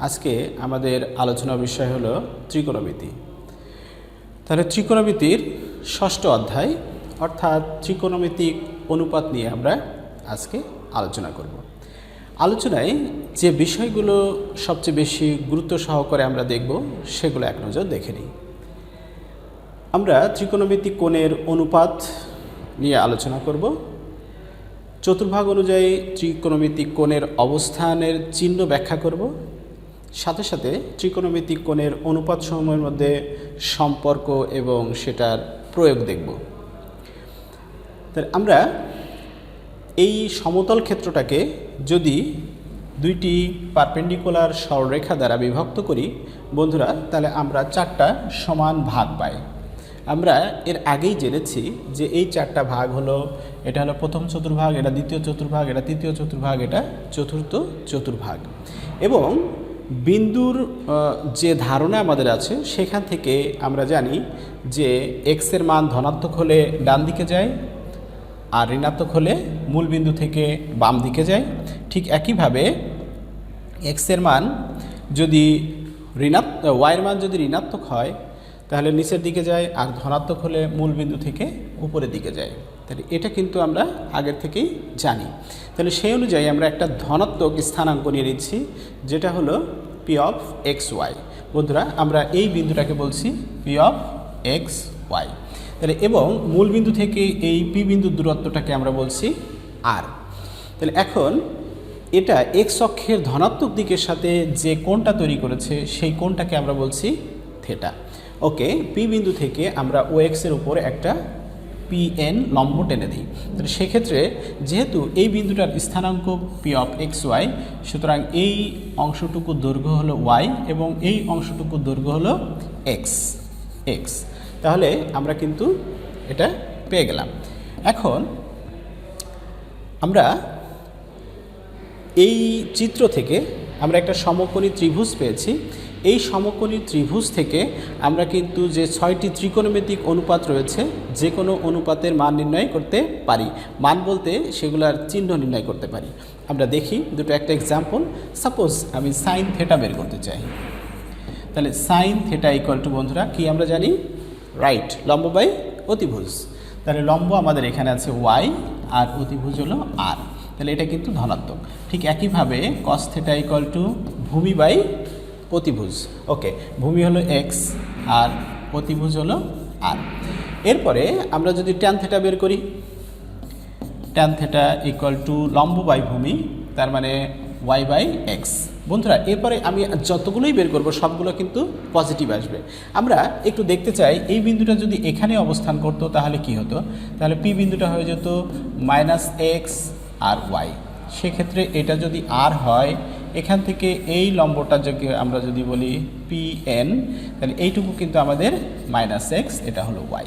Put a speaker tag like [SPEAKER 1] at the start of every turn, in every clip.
[SPEAKER 1] আজকে আমাদের আলোচনা বিষয় হলো ত্রিকোণমিতি। তাহলে ত্রিকোণমিতির ষষ্ঠ অধ্যায় অর্থাৎ ত্রিকোণমিতিক অনুপাত নিয়ে আমরা আজকে আলোচনা করব। আলোচনায় যে বিষয়গুলো সবচেয়ে বেশি গুরুত্ব সহকারে আমরা দেখব সেগুলো এক নজর দেখে নিই। আমরা ত্রিকোণমিতিক কোণের অনুপাত নিয়ে আলোচনা করব। চতুর্ভাগ অনুযায়ী ত্রিকোণমিতিক কোণের অবস্থানের চিহ্ন ব্যাখ্যা করব। সাথে সাথে ত্রিকোণমিতিক কোণের অনুপাত সমূহের মধ্যে সম্পর্ক এবং সেটার প্রয়োগ দেখব। তাহলে আমরা এই সমতল ক্ষেত্রটাকে যদি দুইটি পারপেন্ডিকুলার সরলরেখা দ্বারা বিভক্ত করি বন্ধুরা, তাহলে আমরা চারটা সমান ভাগ পাই। আমরা এর আগেই জেনেছি যে এই চারটা ভাগ হলো, এটা হলো প্রথম চতুর্ভাগ, এটা দ্বিতীয় চতুর্ভাগ, এটা তৃতীয় চতুর্ভাগ, এটা চতুর্থ চতুর্ভাগ। এবং বিন্দুর যে ধারণা আমাদের আছে সেখান থেকে আমরা জানি যে এক্সের মান ধনাত্মক হলে ডান দিকে যায় আর ঋণাত্মক হলে মূল বিন্দু থেকে বাম দিকে যায়। ঠিক একইভাবে এক্সের মান যদি ওয়াইয়ের মান যদি ঋণাত্মক হয় তাহলে নিচের দিকে যায়, আর ধনাত্মক হলে মূল বিন্দু থেকে উপরের দিকে যায়। তাহলে এটা কিন্তু আমরা আগের থেকেই জানি। তাহলে সেই অনুযায়ী আমরা একটা ধনাত্মক স্থানাঙ্ক নিয়ে নিচ্ছি, যেটা হলো পি অফ এক্স ওয়াই। বন্ধুরা, আমরা এই বিন্দুটাকে বলছি পি অফ এক্স ওয়াই। তাহলে এবং মূল বিন্দু থেকে এই পি বিন্দুর দূরত্বটাকে আমরা বলছি আর। তাহলে এখন এটা এক্স অক্ষের ধনাত্মক দিকের সাথে যে কোণটা তৈরি করেছে সেই কোণটাকে আমরা বলছি থেটা। ওকে, পি বিন্দু থেকে আমরা ও এক্সের উপর একটা পি এন লম্ব টেনে দিই। তাহলে সেক্ষেত্রে যেহেতু এই বিন্দুটার স্থানাঙ্ক পি অফ এক্স ওয়াই, সুতরাং এই অংশটুকুর দৈর্ঘ্য হলো ওয়াই এবং এই অংশটুকুর দৈর্ঘ্য হলো এক্স। তাহলে আমরা কিন্তু এটা পেয়ে গেলাম। এখন আমরা এই চিত্র থেকে আমরা একটা সমকোণী ত্রিভুজ পেয়েছি। এই সমকোণী ত্রিভুজ থেকে আমরা কিন্তু যে 6টি ত্রিকোণমিতিক অনুপাত রয়েছে যে কোনো অনুপাতের মান নির্ণয় করতে পারি। মান বলতে সেগুলার চিহ্ন নির্ণয় করতে পারি। আমরা দেখি দুটো একটা এক্সাম্পল। সাপোজ আমি সাইন থেটা বের করতে চাই, তাহলে সাইন থেটা ইকুয়াল টু বন্ধুরা কি আমরা জানি, রাইট, লম্ব বাই অতিভুজ। তাহলে লম্ব আমাদের এখানে আছে ওয়াই আর অতিভুজ হলো আর। তাহলে এটা কিন্তু ধনাত্মক। ঠিক একইভাবে কস থেটা ইকুয়াল টু ভূমি বাই অতিভুজ। ওকে, ভূমি হলো এক্স আর অতিভুজ হলো আর। এরপরে আমরা যদি ট্যান থেটা বের করি, ট্যান থেটা ইকুয়াল টু লম্ব বাই ভূমি, তার মানে ওয়াই বাই এক্স। বন্ধুরা, এরপরে আমি যতগুলোই বের করব সবগুলো কিন্তু পজিটিভ আসবে। আমরা একটু দেখতে চাই এই বিন্দুটা যদি এখানে অবস্থান করতো তাহলে কি হতো। তাহলে পি বিন্দুটা হয়ে যেত মাইনাস এক্স আর ওয়াই। সেক্ষেত্রে এটা যদি আর হয়, এখান থেকে এই লম্বটা যদি আমরা যদি বলি পি এন, তাহলে এইটুকু কিন্তু আমাদের মাইনাস এক্স, এটা হলো ওয়াই।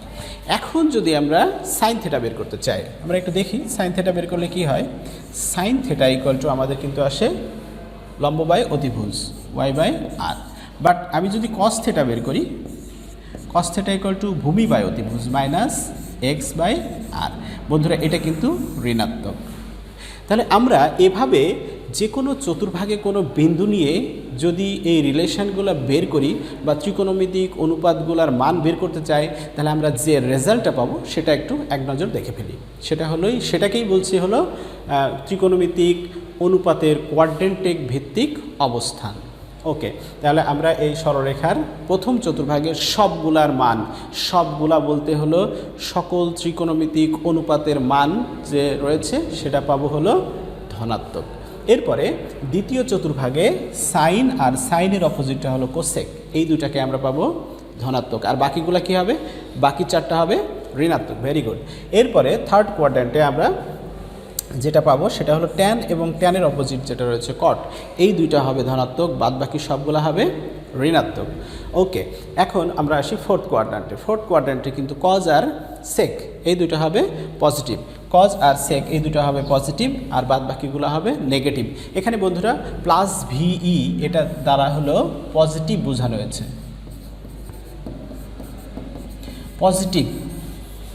[SPEAKER 1] এখন যদি আমরা সাইন থেটা বের করতে চাই, আমরা একটু দেখি সাইন থেটা বের করলে কি হয়। সাইন থেটা ইকুয়াল টু আমাদের কিন্তু আসে লম্ব বাই অতিভুজ ওয়াই বাই আর। বাট আমি যদি কস থেটা বের করি, কস থেটা ইকুয়াল টু ভূমি বাই অতিভুজ মাইনাস এক্স বাই আর। বন্ধুরা, এটা কিন্তু ঋণাত্মক। তাহলে আমরা এভাবে যে কোনো চতুর্ভাগে কোনো বিন্দু নিয়ে যদি এই রিলেশনগুলো বের করি বা ত্রিকোণমিতিক অনুপাতগুলোর মান বের করতে চাই, তাহলে আমরা যে রেজাল্টটা পাবো সেটা একটু এক নজর দেখে ফেলি। সেটাকেই বলছি হলো ত্রিকোণমিতিক অনুপাতের কোয়াড্রেন্টিক ভিত্তিক অবস্থান। ওকে, তাহলে আমরা এই সরলরেখার প্রথম চতুর্ভাগের সবগুলার মান, সবগুলা বলতে হলো সকল ত্রিকোণমিতিক অনুপাতের মান যে রয়েছে সেটা পাবো হলো ধনাত্মক। এরপরে দ্বিতীয় চতুর্ভাগে সাইন আর সাইনের অপোজিটটা হলো কোসেক, এই দুটাকে আমরা পাবো ধনাত্মক। আর বাকিগুলা কি হবে, বাকি চারটা হবে ঋণাত্মক। Very good. এরপরে থার্ড কোয়াড্র্যান্টে আমরা যেটা পাবো সেটা হলো ট্যান এবং ট্যানের অপোজিট যেটা রয়েছে কট, এই দুইটা হবে ধনাত্মক, বাদ বাকি সবগুলো হবে ঋণাত্মক। ওকে, এখন আমরা আসি ফোর্থ কোয়াড্র্যান্টে। ফোর্থ কোয়াড্র্যান্টে কিন্তু কজ আর সেক এই দুটো হবে পজিটিভ, কজ আর সেক এই দুটো হবে পজিটিভ আর বাদ বাকিগুলো হবে নেগেটিভ। এখানে বন্ধুরা প্লাস ভিই এটা দ্বারা হলো পজিটিভ বোঝানো হয়েছে, positive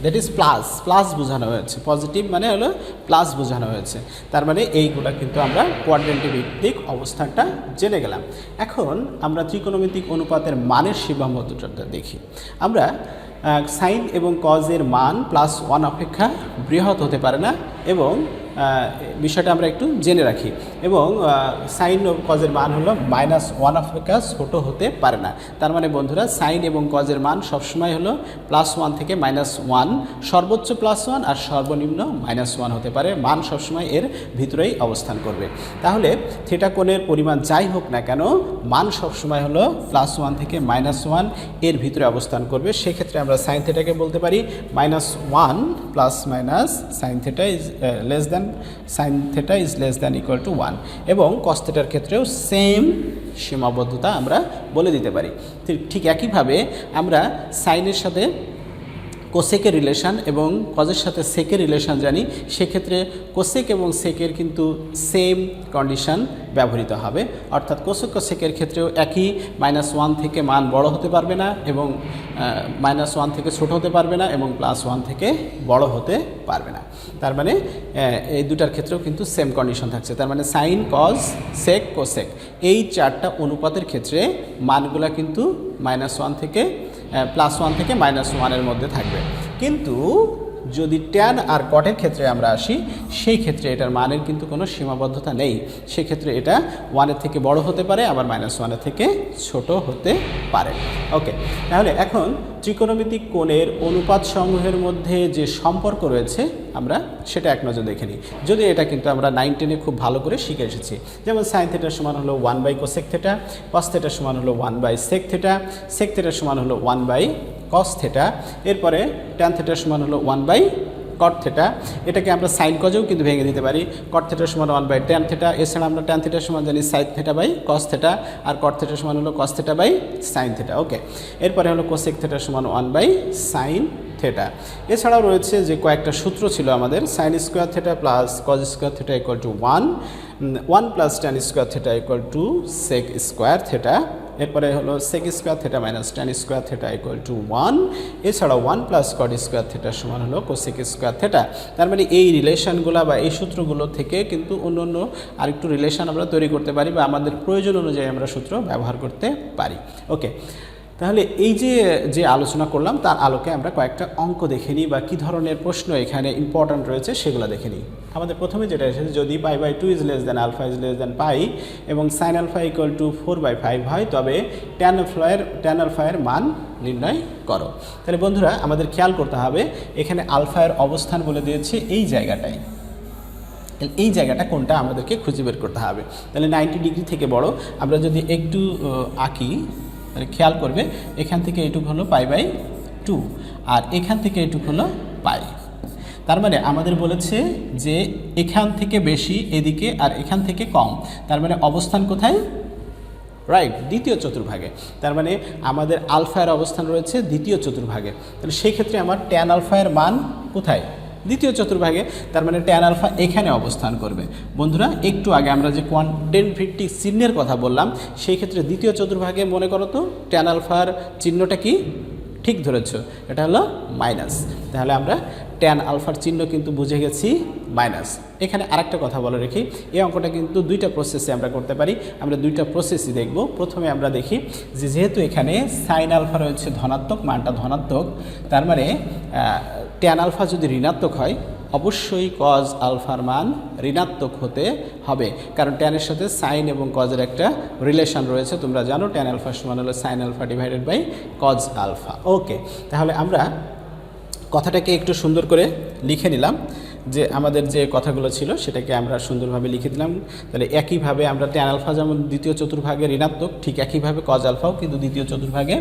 [SPEAKER 1] that is plus, plus বোঝানো হয়েছে, পজিটিভ মানে হলো প্লাস বোঝানো হয়েছে। তার মানে এইগুলা কিন্তু আমরা কোয়াড্রেন্ট ভিত্তিক অবস্থানটা জেনে গেলাম। এখন আমরা ত্রিকোণমিতিক অনুপাতের মানের সীমাবদ্ধতা দেখি। আমরা সাইন এবং কজের মান +1 অপেক্ষা বৃহৎ হতে পারে না, এবং বিষয়টা আমরা একটু জেনে রাখি। এবং সাইন ও কজের মান হলো -1 অপেক্ষা ছোটো হতে পারে না। তার মানে বন্ধুরা সাইন এবং কজের মান সবসময় হলো +1 থেকে -1, সর্বোচ্চ +1 আর সর্বনিম্ন -1 হতে পারে। মান সবসময় এর ভিতরেই অবস্থান করবে। তাহলে থিটা কোণের পরিমাণ যাই হোক না কেন, মান সবসময় হলো +1 থেকে -1 এর ভিতরে অবস্থান করবে। সেক্ষেত্রে আমরা সাইন থিটাকে বলতে পারি -1 ± sine theta is less than sine theta is less than equal to 1, এবং কস থিটার ক্ষেত্রেও সেম সীমাবদ্ধতা আমরা বলে দিতে পারি। ঠিক একইভাবে আমরা সাইনের সাথে কোসেকের রিলেশান এবং কজের সাথে সেকের রিলেশান জানি। সেক্ষেত্রে কোসেক এবং সেকের কিন্তু সেম কন্ডিশান ব্যবহৃত হবে, অর্থাৎ কোসেক কোসেকের ক্ষেত্রেও একই -1 থেকে মান বড় হতে পারবে না, এবং -1 থেকে ছোট হতে পারবে না, এবং +1 থেকে বড় হতে পারবে না। তার মানে এই দুটার ক্ষেত্রেও কিন্তু সেম কন্ডিশন থাকছে। তার মানে সাইন, কজ, সেক, কোসেক এই চারটা অনুপাতের ক্ষেত্রে মানগুলা কিন্তু -1 থেকে +1 থেকে -1 এর মধ্যে থাকবে। কিন্তু যদি ট্যান আর কটের ক্ষেত্রে আমরা আসি, সেই ক্ষেত্রে এটার মানের কিন্তু কোনো সীমাবদ্ধতা নেই। সেক্ষেত্রে এটা 1-এর থেকে বড় হতে পারে, আবার -1-এর থেকে ছোট হতে পারে। ওকে, তাহলে এখন ত্রিকোণমিতিক কোণের অনুপাত সমূহের মধ্যে যে সম্পর্ক রয়েছে আমরা সেটা এক নজর দেখে নিই। যদি এটা কিন্তু আমরা 9-10-এ খুব ভালো করে শিখে এসেছি। যেমন সাইন থিটার সমান হলো 1/কোসেক থিটা, কস থিটার সমান হলো 1/সেক থিটা, সেক থিটার সমান হলো 1/কস থিটা, এরপরে ট্যান থিটার সমান হলো 1/কট থিটা। এটাকে আমরা সাইন কজেও কিন্তু ভেঙে দিতে পারি। কট থিটার সমান 1/ট্যান থিটা। এছাড়া আমরা ট্যান থিটার সমান জানি সাইন থিটা/কস থিটা, আর কট থিটার সমান হলো কস থিটা/সাইন থিটা। ওকে, এরপরে হলো কোসেক থিটার সমান 1/সাইন থিটা। এছাড়াও রয়েছে যে কয়েকটা সূত্র ছিল আমাদের, sine square theta plus cos square theta equal to 1, 1 + tan square theta equal to sec square theta, এরপরে হলো sec square theta minus tan square theta equal to 1, এছাড়াও 1 + কট স্কোয়ার থিটার সমান হলো কোসেক স্কোয়ার থিটা। তার মানে এই রিলেশনগুলো বা এই সূত্রগুলো থেকে কিন্তু অন্য অন্য আরেকটু রিলেশন আমরা তৈরি করতে পারি, বা আমাদের প্রয়োজন অনুযায়ী আমরা সূত্র ব্যবহার করতে পারি। ওকে, তাহলে এই যে আলোচনা করলাম তার আলোকে আমরা কয়েকটা অঙ্ক দেখে নিই, বা কী ধরনের প্রশ্ন এখানে ইম্পর্ট্যান্ট রয়েছে সেগুলো দেখে নিই। আমাদের প্রথমে যেটা এসেছে, যদি π/2 is less than alpha is less than pi এবং সাইন আলফা ইকুয়াল টু 4/5 হয়, তবে ট্যান আলফায়ের মান নির্ণয় করো। তাহলে বন্ধুরা আমাদের খেয়াল করতে হবে, এখানে আলফায়ের অবস্থান বলে দিয়েছে এই জায়গাটায়। এই জায়গাটা কোনটা আমাদেরকে খুঁজে বের করতে হবে। তাহলে 90 ডিগ্রি থেকে বড় আমরা যদি একটু আঁকি, তাহলে খেয়াল করবে এখান থেকে এটুক হলো π/2, আর এখান থেকে এটুক হলো পাই। তার মানে আমাদের বলেছে যে এখান থেকে বেশি এদিকে, আর এখান থেকে কম। তার মানে অবস্থান কোথায়? রাইট, দ্বিতীয় চতুর্ভাগে। তার মানে আমাদের আলফায়ের অবস্থান রয়েছে দ্বিতীয় চতুর্ভাগে। তাহলে সেই ক্ষেত্রে আমার ট্যান আলফায়ের মান কোথায়? দ্বিতীয় চতুর্ভাগে। তার মানে ট্যান আলফা এখানে অবস্থান করবে। বন্ধুরা একটু আগে আমরা যে কোয়াড্রেন্ট ভিত্তিক চিহ্নের কথা বললাম, সেই ক্ষেত্রে দ্বিতীয় চতুর্ভাগে মনে করো তো ট্যান আলফার চিহ্নটা কি? ঠিক ধরেছ, এটা হলো মাইনাস। তাহলে আমরা ট্যান আলফার চিহ্ন কিন্তু বুঝে গেছি মাইনাস। এখানে আরেকটা কথা বলে রেখি, এই অঙ্কটা কিন্তু দুইটা প্রসেসে আমরা করতে পারি। আমরা দুইটা প্রসেসই দেখব। প্রথমে আমরা দেখি যে যেহেতু এখানে সাইন আলফা রয়েছে ধনাত্মক, মানটা ধনাত্মক, তার মানে ট্যান আলফা যদি ঋণাত্মক হয় অবশ্যই কজ আলফার মান ঋণাত্মক হতে হবে, কারণ ট্যানের সাথে সাইন এবং কজের একটা রিলেশন রয়েছে। তোমরা জানো ট্যান আলফা সমান হলো sine alpha divided by cos alpha. Okay, তাহলে আমরা কথাটাকে একটু সুন্দর করে লিখে নিলাম, যে আমাদের যে কথাগুলো ছিল সেটাকে আমরা সুন্দরভাবে লিখে দিলাম। তাহলে একইভাবে আমরা ট্যান আলফা যেমন দ্বিতীয় চতুর্ভাগে ঋণাত্মক, ঠিক একইভাবে কজ আলফাও কিন্তু দ্বিতীয় চতুর্ভাগে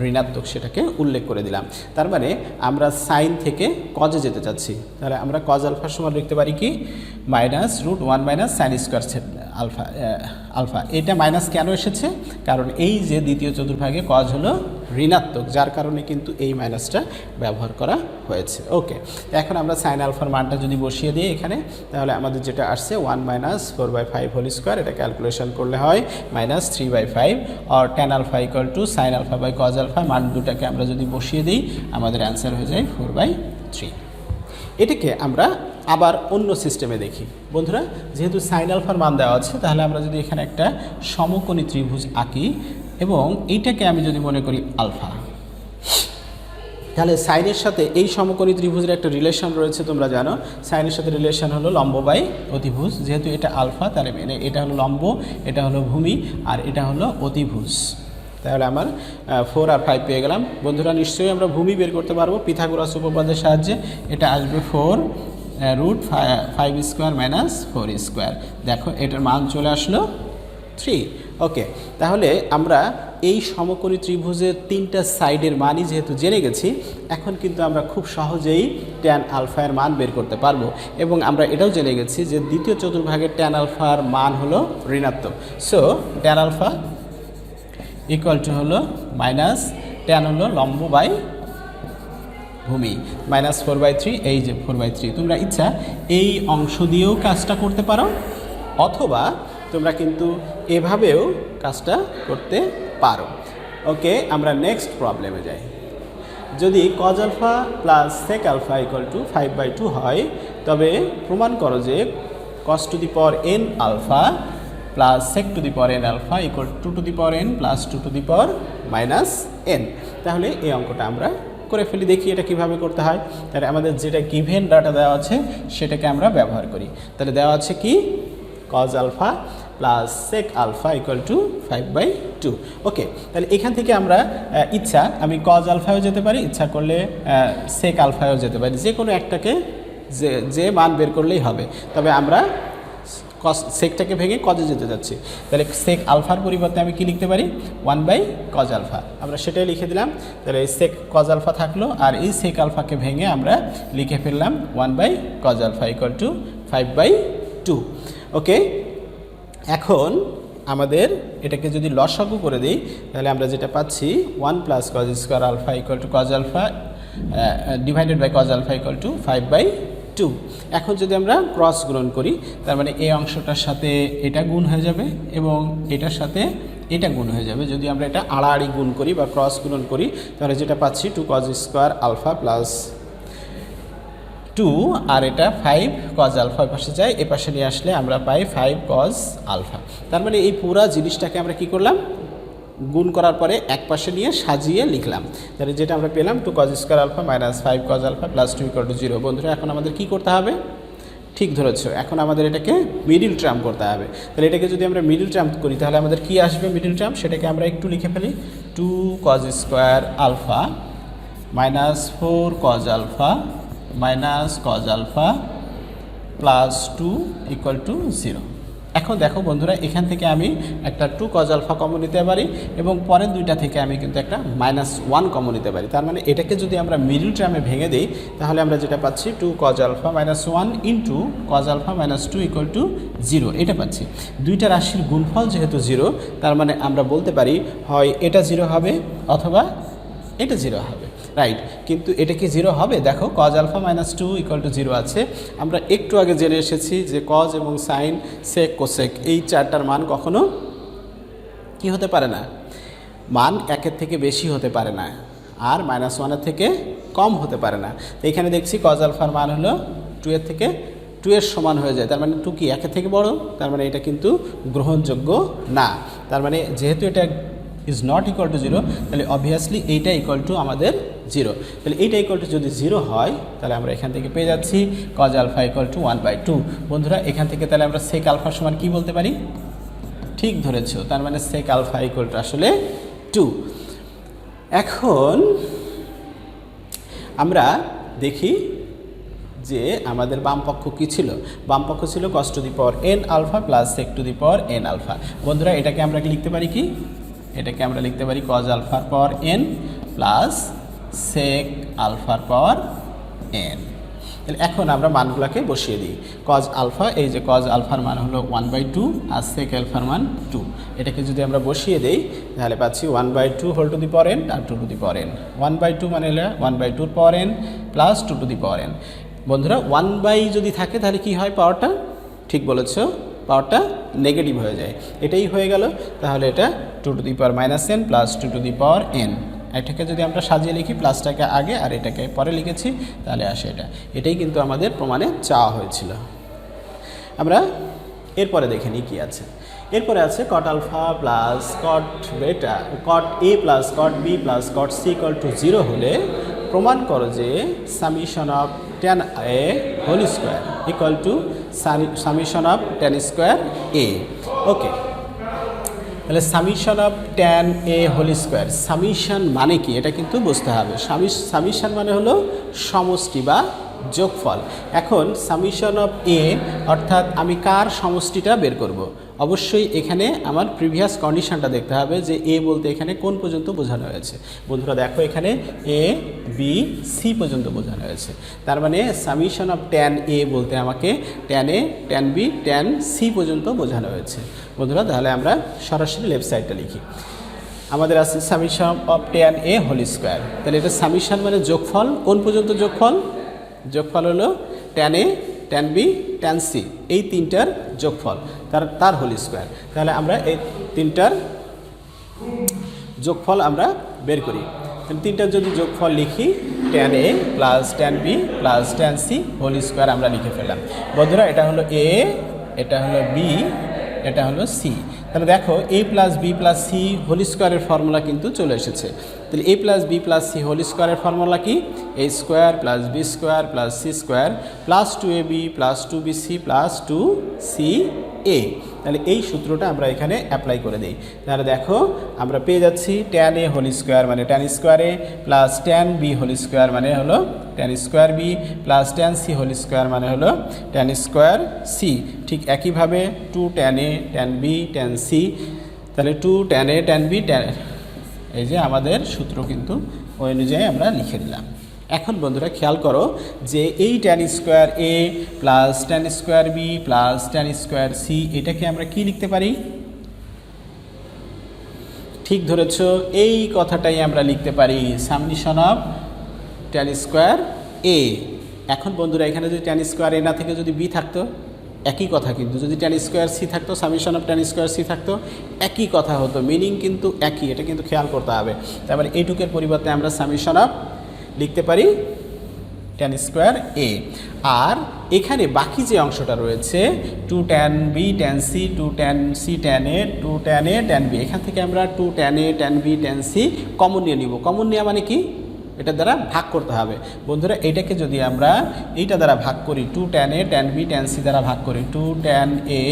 [SPEAKER 1] ঋণাত্মক, সেটাকে উল্লেখ করে দিলাম। তার মানে আমরা সাইন থেকে কজে যেতে চাচ্ছি। তাহলে আমরা কজ আলফার সমান লিখতে পারি কি? -√1 - সাইন স্কোয়ার আলফা। এটা মাইনাস কেন এসেছে? কারণ এই যে দ্বিতীয় চতুর্ভাগে কজ হলো ঋণাত্মক, যার কারণে কিন্তু এই মাইনাসটা ব্যবহার করা হয়েছে। ওকে, এখন আমরা সাইন আলফার মানটা যদি বসিয়ে দিই এখানে, তাহলে আমাদের যেটা আসছে 1 - 4/5 হোল স্কোয়ার, এটা ক্যালকুলেশন করলে হয় -3/5, আর tan alpha equal to sine alpha by cos alpha. মান দুটাকে আমরা যদি বসিয়ে দিই আমাদের অ্যান্সার হয়ে যায় 4/5। 3। এটাকে আমরা আবার অন্য সিস্টেমে দেখি বন্ধুরা। যেহেতু সাইন আলফার মান দেওয়া আছে, তাহলে আমরা যদি এখানে একটা সমকোণী ত্রিভুজ আঁকি এবং এইটাকে আমি যদি মনে করি আলফা, তাহলে সাইনের সাথে এই সমকোণী ত্রিভুজের একটা রিলেশন রয়েছে, তোমরা জানো সাইনের সাথে রিলেশন হলো লম্ব বাই অতিভুজ। যেহেতু এটা আলফা, তাহলে এটা হলো লম্ব, এটা হলো ভূমি, আর এটা হলো অতিভুজ। তাহলে আমার 4 আর 5 পেয়ে গেলাম। বন্ধুরা নিশ্চয়ই আমরা ভূমি বের করতে পারবো পিথাগোরাস উপপাদ্যের সাহায্যে। এটা আসবে 4√5 স্কোয়ার মাইনাস 4 স্কোয়ার। দেখো এটার মান চলে আসলো 3। ওকে, তাহলে আমরা এই সমকোণী ত্রিভুজের 3টা সাইডের মানই যেহেতু জেনে গেছি, এখন কিন্তু আমরা খুব সহজেই ট্যান আলফার মান বের করতে পারবো। এবং আমরা এটাও জেনে গেছি যে দ্বিতীয় চতুর্ভাগের ট্যান আলফার মান হলো ঋণাত্মক। So tan alpha equal to হলো মাইনাস ট্যান হলো লম্ব বাই ভূমি -4/3, এই যে 4/3। তোমরা ইচ্ছা এই অংশ দিয়েও কাজটা করতে পারো, অথবা তোমরা কিন্তু এভাবেও কাজটা করতে পারো। ওকে, আমরা নেক্সট প্রবলেমে যাই। যদি cos alpha plus sec alpha equal to 5/2 হয়, তবে প্রমাণ করো যে cos to the power n alpha plus sec to the power n alpha equal to two the power n plus 2 to the power -n। তাহলে এই অঙ্কটা আমরা করে ফেলি, দেখি এটা কিভাবে করতে হয়। তাহলে আমাদের যেটা গিভেন ডাটা দেওয়া আছে সেটাকে আমরা ব্যবহার করি। তাহলে দেওয়া আছে কি cos alpha plus sec alpha equal to 5/2। Okay, তাহলে এখান থেকে আমরা ইচ্ছা আমি cos আলফায়ও যেতে পারি, ইচ্ছা করলে sec আলফায়ও যেতে পারি, যে কোনো একটাকে যে মান বের করলেই হবে। তবে আমরা সেকটাকে ভেঙে কজে যেতে যাচ্ছি। তাহলে sec আলফার পরিবর্তে আমি কি লিখতে পারি 1/cos আলফা, আমরা সেটাই লিখে দিলাম। তাহলে এই sec cos আলফা থাকলো, আর এই sec আলফাকে ভেঙে আমরা লিখে ফেললাম 1/cos আলফা ইকুয়াল টু 5/2। ওকে, এখন আমাদের এটাকে যদি লসাগু করে দিই, তাহলে আমরা যেটা পাচ্ছি 1 + cos square alpha equal to cos alpha divided by cos alpha equal to 5/2। এখন যদি আমরা ক্রস গুণন করি, তার মানে এই অংশটার সাথে এটা গুণ হয়ে যাবে এবং এটার সাথে এটা গুণ হয়ে যাবে। যদি আমরা এটা আড়াআড়ি গুণ করি বা ক্রস গুণন করি, তাহলে যেটা পাচ্ছি 2 cos স্কোয়ার আলফা প্লাস 2, আর এটা 5 cos আলফা পাশে যায়, এ পাশে নিয়ে আসলে আমরা পাই 5 cos আলফা। তার মানে এই পুরা জিনিসটাকে আমরা কি করলাম, গুণ করার পরে এক পাশে নিয়ে সাজিয়ে লিখলাম। তাহলে যেটা আমরা পেলাম 2 cos square alpha minus 5 cos alpha plus 2 equal to 0। বন্ধুরা এখন আমাদের কি করতে হবে, ঠিক ধরেছো, এখন আমাদের এটাকে মিডিল টার্ম করতে হবে। তাহলে এটাকে যদি আমরা মিডিল টার্ম করি, তাহলে আমাদের কি আসবে মিডিল টার্ম, সেটাকে আমরা একটু লিখে ফেলি। 2 cos square alpha minus 4 cos alpha minus cos alpha plus 2 equal to 0। এখন দেখো বন্ধুরা, এখান থেকে আমি একটা 2 cos আলফা কমন নিতে পারি এবং পরের দুইটা থেকে আমি কিন্তু একটা -1 কমন নিতে পারি। তার মানে এটাকে যদি আমরা মিডল টার্মে ভেঙে দিই, তাহলে আমরা যেটা পাচ্ছি 2 cos alpha -1 into cos alpha -2 equal to 0, এটা পাচ্ছি। দুইটা রাশির গুণফল যেহেতু 0, তার মানে আমরা বলতে পারি হয় এটা 0 হবে অথবা এটা 0 হবে, রাইট। কিন্তু এটা কি 0 হবে? দেখো cos আলফা -2 ইকুয়াল টু 0 আছে। আমরা একটু আগে জেনে এসেছি যে cos এবং সাইন sec cosec এই চারটার মান কখনো কি হতে পারে না, মান 1-এর থেকে বেশি হতে পারে না, আর -1-এর থেকে কম হতে পারে না। এখানে দেখছি cos আলফার মান হলো 2-এর থেকে 2-এর সমান হয়ে যায়। তার মানে 2 কি 1-এর থেকে বড়, তার মানে এটা কিন্তু গ্রহণযোগ্য না। তার মানে যেহেতু এটা ইজ নট ইকুয়াল টু 0, তাহলে অবভিয়াসলি এইটা ইকুয়াল টু আমাদের 0। তাহলে এইটা ইকুয়াল টু যদি 0 হয়, তাহলে আমরা এখান থেকে পেয়ে যাচ্ছি cos আলফা ইকুয়াল টু 1/2। বন্ধুরা এখান থেকে তাহলে আমরা sec আলফার সমান কি বলতে পারি, ঠিক ধরেছো, তার মানে sec আলফা ইকুয়াল টু আসলে 2। এখন আমরা দেখি যে আমাদের বামপক্ষ কী ছিল। বামপক্ষ ছিল cos to the power n alpha plus sec to the power n alpha. বন্ধুরা এটাকে আমরা লিখতে পারি কি, এটাকে আমরা লিখতে পারি cos আলফার পাওয়ার n প্লাস sec আলফার পাওয়ার n। তাহলে এখন আমরা মানগুলোকে বসিয়ে দিই। cos আলফা, এই যে cos আলফার মান হলো 1/2 আর sec আলফার মান 2। এটাকে যদি আমরা বসিয়ে দেই, তাহলে পাচ্ছি 1/2 whole to the power n আর 2 টু দি পাওয়ার n। 1/2 মানে হলো 1/2 power n plus 2 to the power n। বন্ধুরা 1 যদি থাকে তাহলে কি হয়, পাওয়ারটা, ঠিক বলেছো, পাওয়ারটা নেগেটিভ হয়ে যায়। এটাই হয়ে গেল। তাহলে এটা 2 to the power -n plus 2 to the power n। এটাকে যদি আমরা সাজিয়ে লিখি, প্লাসটাকে আগে আর এটাকে পরে লিখেছি, তাহলে আসে এটাই কিন্তু আমাদের প্রমাণে চাওয়া হয়েছিল। আমরা এরপরে দেখে নিই কী আছে। এরপরে আছে কট alpha plus cot beta, cot A plus cot B plus cot C equal to 0 হলে প্রমাণ করো যে summation of tan a whole square equal to summation of tan square a। Okay, তাহলে summation of tan a whole square, summation মানে কি এটা কিন্তু বুঝতে হবে। সামিশন মানে হলো সমষ্টি বা যোগফল। এখন সামিশন অফ এ অর্থাৎ আমি কার সমষ্টিটা বের করব, অবশ্যই এখানে আমার প্রিভিয়াস কন্ডিশনটা দেখতে হবে যে এ বলতে এখানে কোন পর্যন্ত বোঝানো হয়েছে। বন্ধুরা দেখো, এখানে এ বি সি পর্যন্ত বোঝানো হয়েছে, তার মানে সামিশন অফ tan এ বলতে আমাকে tan এ tan বি tan সি পর্যন্ত বোঝানো হয়েছে। বন্ধুরা তাহলে আমরা সরাসরি লেফট সাইডটা লিখি। আমাদের আছে summation of tan a whole square, তাহলে এটা সামিশন মানে যোগফল, কোন পর্যন্ত যোগফল? যোগফল হলো tan এ tan বি tan সি, এই তিনটার যোগফল তার হোল স্কোয়ার। তাহলে আমরা এই তিনটার যোগফল আমরা বের করি। তিনটার যদি যোগফল লিখি, tan A plus tan B plus tan C whole square আমরা লিখে ফেললাম। বন্ধুরা এটা হলো এ, এটা হলো বি, এটা হলো সি। তাহলে দেখো A plus B plus C whole স্কোয়ারের ফর্মুলা কিন্তু চলে এসেছে। তাহলে A plus B plus C whole স্কোয়ারের ফর্মুলা কি? A square plus B square plus C square plus 2ab plus 2bc plus 2ca। তাহলে এই সূত্রটা আমরা এখানে অ্যাপ্লাই করে দিই। তাহলে দেখো আমরা পেয়ে যাচ্ছি tan a হোল স্কোয়ার মানে tan square a plus tan b whole square মানে হলো tan square b plus tan c whole square মানে হলো tan স্কোয়ার c। ঠিক একইভাবে 2 tan a tan b tan c, তাহলে 2 tan a tan b tan, এই যে আমাদের সূত্র কিন্তু ওই অনুযায়ী আমরা লিখে দিলাম। এখন বন্ধুরা খেয়াল করো যে এই tan square a plus tan square b plus tan square c এটাকে আমরা কি লিখতে পারি? ঠিক ধরেছ, এই কথাটাই আমরা লিখতে পারি summation of tan square a। এখন বন্ধুরা এখানে যদি tan স্কোয়ার a না থেকে যদি b থাকতো একই কথা, কিন্তু যদি tan স্কোয়ার c থাকতো, summation of tan square c থাকতো, একই কথা হতো, মিনিং কিন্তু একই, এটা কিন্তু খেয়াল করতে হবে। তার মানে এইটুকের পরিবর্তে আমরা সামেশন অফ লিখতে পারি tan স্কোয়ার a। আর এখানে বাকি যে অংশটা রয়েছে 2 tan b tan c 2 tan c tan a 2 tan a tan b, এখান থেকে আমরা 2 tan a tan b tan c common নিয়ে নিব। কমন নেওয়া মানে কি? এটা দ্বারা ভাগ করতে হবে। বন্ধুরা এটাকে যদি আমরা এইটা দ্বারা ভাগ করি, 2 tan a tan b tan c দ্বারা ভাগ করি, 2 tan a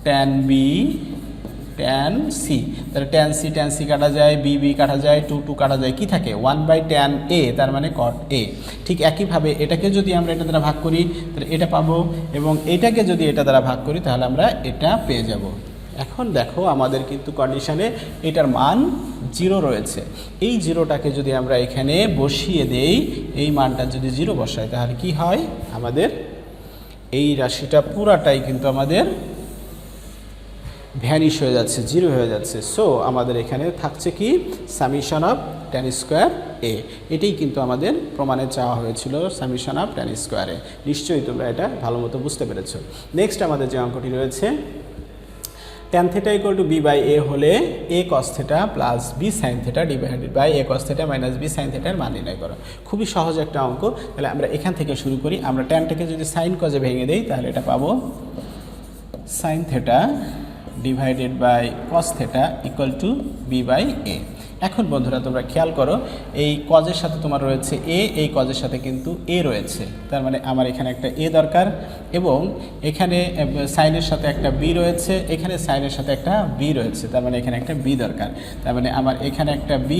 [SPEAKER 1] tan b tan c, তাহলে tan c কাটা যায়, b কাটা যায়, 2 কাটা যায়, কি থাকে 1/tan a, তার মানে cot a। ঠিক একইভাবে এটাকে যদি আমরা এটা দ্বারা ভাগ করি তাহলে এটা পাবো, এবং এটাকে যদি এটা দ্বারা ভাগ করি তাহলে আমরা এটা পেয়ে যাব। এখন দেখো আমাদের কিন্তু কন্ডিশনে এটার মান 0 রয়েছে। এই 0টাকে যদি আমরা এখানে বসিয়ে দেই, এই মানটা যদি 0 বসাই তাহলে কি হয়? আমাদের এই রাশিটা পুরাটাই কিন্তু আমাদের ভ্যানিশ হয়ে যাচ্ছে, 0 হয়ে যাচ্ছে। সো আমাদের এখানে থাকছে কি? Summation of tan square a। এটাই কিন্তু আমাদের প্রমাণে চাওয়া হয়েছিল, summation of tan square a। নিশ্চয়ই তোমরা এটা ভালো মতো বুঝতে পেরেছো। নেক্সট আমাদের যে অঙ্কটি রয়েছে, tan theta equal to b by a হলে a cos theta plus b sin theta divided by a cos theta minus b sin theta এর মান নির্ণয় করো। খুবই সহজ একটা অঙ্ক। তাহলে আমরা এখান থেকে শুরু করি। আমরা ট্যানটাকে যদি সাইন কজে ভেঙে দেই তাহলে এটা পাবো sin theta divided by cos theta equal to b by a। এখন বন্ধুরা তোমরা খেয়াল করো, এই কজের সাথে তোমার রয়েছে a, এই কজের সাথে কিন্তু a রয়েছে, তার মানে আমার এখানে একটা a দরকার, এবং এখানে সাইনের সাথে একটা b রয়েছে, এখানে সাইনের সাথে একটা b রয়েছে, তার মানে এখানে একটা b দরকার। তার মানে আমার এখানে একটা b,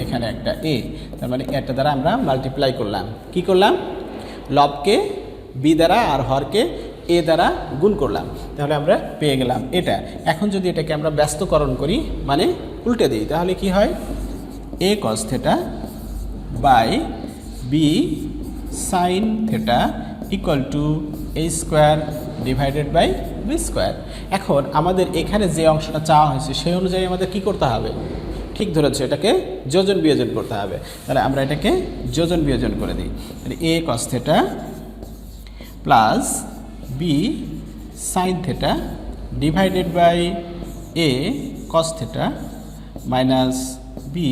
[SPEAKER 1] এখানে একটা a, তার মানে এটা দ্বারা আমরা মাল্টিপ্লাই করলাম। কি করলাম? লবকে b দ্বারা আর হরকে a দ্বারা গুণ করলাম, তাহলে আমরা পেয়ে গেলাম এটা। এখন যদি এটাকে আমরা ব্যস্তকরণ করি, মানে উল্টে দিই, তাহলে কি হয়? a cos theta by b sin theta equal to a square divided by b square. এখন আমাদের এখানে যে অংশটা চাওয়া হয়েছে সেই অনুযায়ী আমাদের কি করতে হবে? ঠিক ধরেছে, এটাকে যোজন বিয়োজন করতে হবে। তাহলে আমরা এটাকে যোজন বিয়োজন করে দিই। তাহলে a cos theta plus b sin theta divided by a cos theta minus b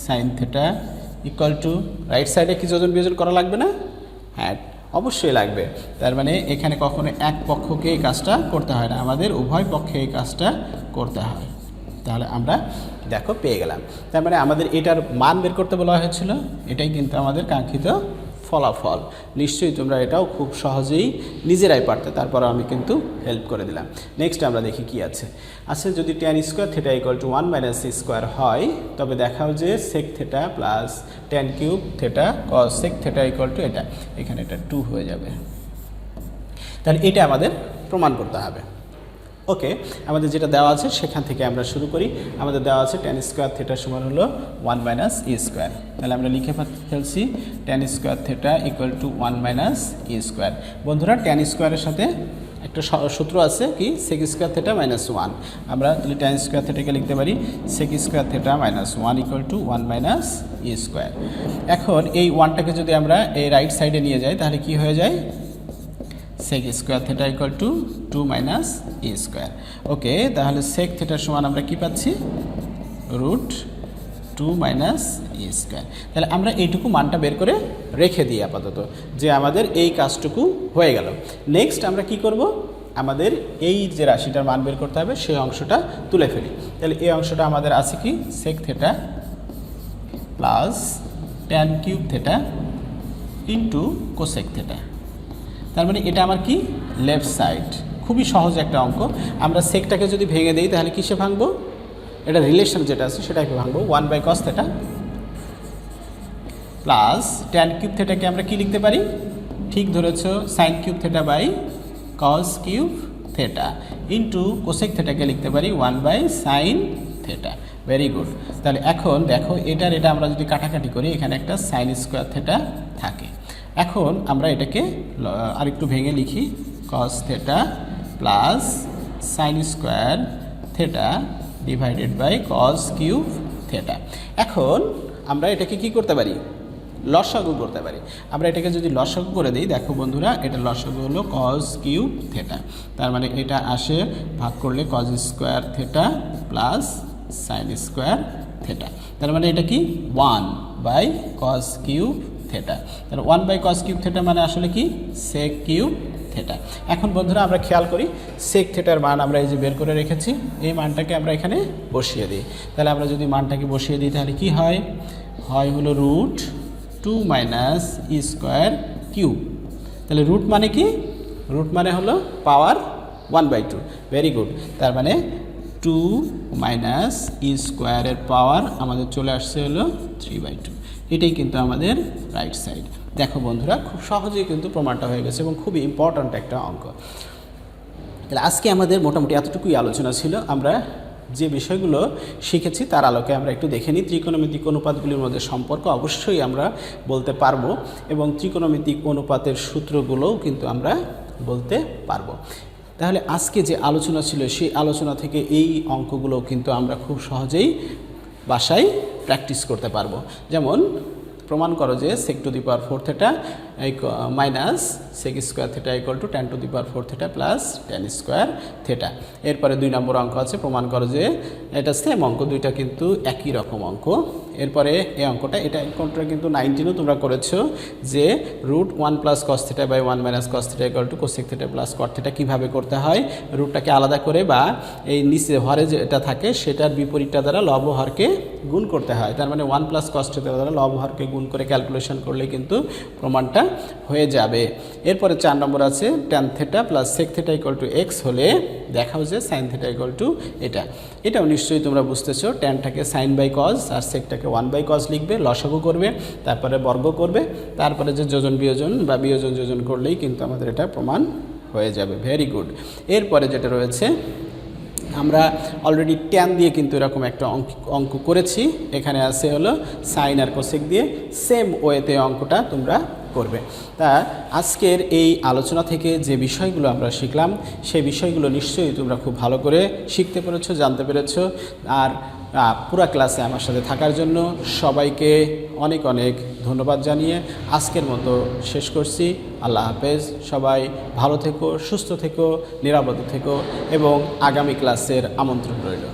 [SPEAKER 1] sine theta equal to right সাইডে কি যোজন বিয়োজন করা লাগবে না? হ্যাঁ, অবশ্যই লাগবে। তার মানে এখানে কখনো এক পক্ষকে এই কাজটা করতে হয় না, আমাদের উভয় পক্ষে এই কাজটা করতে হয়। তাহলে আমরা দেখো পেয়ে গেলাম। তার মানে আমাদের এটার মান বের করতে বলা হয়েছিল, এটাই কিন্তু আমাদের কাঙ্ক্ষিত ফলাফল। নিশ্চয়ই তোমরা এটাও খুব সহজেই নিজেরাই পারতে, তারপর আমি কিন্তু হেল্প করে দিলাম। নেক্সট আমরা দেখি কি আছে। আচ্ছা, যদি tan square theta equal to 1 minus c square হয়, তবে দেখাও যে sec theta plus tan cube theta cosec theta equal to এটা, এখানে এটা 2 হয়ে যাবে। তাহলে এটা আমাদের প্রমাণ করতে হবে। ওকে, আমাদের যেটা দেওয়া আছে সেখান থেকে আমরা শুরু করি। আমাদের দেওয়া আছে tan স্কোয়ার থিটার সমান হলো 1 মাইনাস ই স্কোয়ার। তাহলে আমরা লিখে ফেলছি tan square theta equal to 1 minus e square. বন্ধুরা, tan স্কোয়ারের সাথে একটা সূত্র আছে কি, সেক স্কোয়ার থিটা মাইনাস 1। আমরা তাহলে tan স্কোয়ার থিটাকে লিখতে পারি sec square theta minus 1 equal to 1 minus e square. এখন এই 1টাকে যদি আমরা এই রাইট সাইডে নিয়ে যাই তাহলে কি হয়ে যায়, sec square theta equal to 2 minus e square. Okay, তাহলে সেক থিটার সমান আমরা কি পাচ্ছি, রুট 2 মাইনাস ই স্কোয়ার। তাহলে আমরা এইটুকু মানটা বের করে রেখে দিই আপাতত, যে আমাদের এই কাজটুকু হয়ে গেল। নেক্সট আমরা কি করব, আমাদের এই যে রাশিটার মান বের করতে হবে সেই অংশটা তুলে ফেলি। তাহলে এই অংশটা আমাদের আছে কি, sec theta plus tan cube theta into cosec theta. তার মানে এটা আমার কি, লেফট সাইড। খুবই সহজ একটা অঙ্ক। আমরা সেকটাকে যদি ভেঙে দিই তাহলে কিসে ভাঙবো, এটা রিলেশন যেটা আছে সেটাকে ভাঙবো, 1 by cos theta plus tan cube থিটাকে আমরা কি লিখতে পারি, ঠিক ধরেছ, sine cube theta by cos cube theta into cosec থিটাকে লিখতে পারি 1 by sine theta. Very good. তাহলে এখন দেখো এটা আমরা যদি কাটাকাটি করি, এখানে একটা সাইন স্কোয়ার থিটা থাকে। এখন আমরা এটাকে আরেকটু ভেঙে লিখি, cos theta plus sine square theta divided by cos cube theta. এখন আমরা এটাকে কি করতে পারি, লসাগু করতে পারি। আমরা এটাকে যদি লসাগু করে দিই, দেখো বন্ধুরা, এটা লসাগু হলো কস কিউব থিটা। তার মানে এটা আসে ভাগ করলে cos square theta plus sine square theta. তার মানে এটা কি 1 বাই কস কিউব থিটা। তাহলে 1 বাই কস কিউব থিটা মানে আসলে কি, সেক কিউব থিটা। এখন বন্ধুরা আমরা খেয়াল করি, সেক থিটার মান আমরা এই যে বের করে রেখেছি, এই মানটাকে আমরা এখানে বসিয়ে দিই। তাহলে আমরা যদি মানটাকে বসিয়ে দিই তাহলে কি হয়, হলো root 2 minus e square cube. তাহলে রুট মানে কি, রুট মানে হলো পাওয়ার 1/2। Very good. তার মানে 2 মাইনাস ই স্কোয়ারের পাওয়ার আমাদের চলে আসছে হলো 3/2। এটাই কিন্তু আমাদের রাইট সাইড। দেখো বন্ধুরা, খুব সহজেই কিন্তু প্রমাণটা হয়ে গেছে এবং খুবই ইম্পর্ট্যান্ট একটা অঙ্ক। তাহলে আজকে আমাদের মোটামুটি এতটুকুই আলোচনা ছিল। আমরা যে বিষয়গুলো শিখেছি তার আলোকে আমরা একটু দেখে নিই। ত্রিকোণমিতিক অনুপাতগুলির মধ্যে সম্পর্ক অবশ্যই আমরা বলতে পারবো এবং ত্রিকোণমিতিক অনুপাতের সূত্রগুলোও কিন্তু আমরা বলতে পারবো। তাহলে আজকে যে আলোচনা ছিল সেই আলোচনা থেকে এই অঙ্কগুলো কিন্তু আমরা খুব সহজেই বাসায় প্র্যাকটিস করতে পারবো। যেমন প্রমাণ করো যে sec to the power 4 theta minus sec square theta equal to tan to the power 4 theta plus tan square theta. এরপরে 2 নম্বর অঙ্ক আছে, প্রমাণ করো যে এটা সেম অঙ্ক, দুইটা কিন্তু একই রকম অঙ্ক। এরপরে এই অঙ্কটা, এটা অঙ্কটা কিন্তু 19ও তোমরা করেছো, যে root 1 plus cos theta by 1 minus cos theta equal to cosec theta plus cot theta কীভাবে করতে হয়, রুটটাকে আলাদা করে বা এই নিচে হরে যেটা থাকে সেটার বিপরীতটা দ্বারা লব হরকে গুণ করতে হয়। তার মানে 1 প্লাস কস থিটা দ্বারা লব হরকে গুণ করে ক্যালকুলেশন করলে কিন্তু প্রমাণটা হয়ে যাবে। এরপরে 4 নম্বর আছে tan theta plus sec theta equal to x হলে দেখাও যে সাইন থিটা ইকুয়াল টু এটাও নিশ্চয়ই তোমরা বুঝতেছো। ট্যানটাকে সাইন বাই কজ আর সেকটাকে 1 বাই কজ লিখবে, লসাগু করবে, তারপরে বর্গ করবে, তারপরে যে যোজন বিয়োজন বা বিয়োজন যোজন করলেই কিন্তু আমাদের এটা প্রমাণ হয়ে যাবে। Very good. এরপরে যেটা রয়েছে, আমরা অলরেডি ট্যান দিয়ে কিন্তু এরকম একটা অঙ্ক করেছি, এখানে আছে হলো সাইন আর কোসেক দিয়ে, সেম ওয়েতে অঙ্কটা তোমরা করবে। তা আজকের এই আলোচনা থেকে যে বিষয়গুলো আমরা শিখলাম সেই বিষয়গুলো নিশ্চয়ই তোমরা খুব ভালো করে শিখতে পেরেছো, জানতে পেরেছো। আর পুরো ক্লাসে আমার সাথে থাকার জন্য সবাইকে অনেক অনেক ধন্যবাদ জানিয়ে আজকের মতো শেষ করছি। আল্লাহ হাফেজ। সবাই ভালো থেকো, সুস্থ থেকো, নিরাপদে থেকো এবং আগামী ক্লাসের আমন্ত্রণ রইল।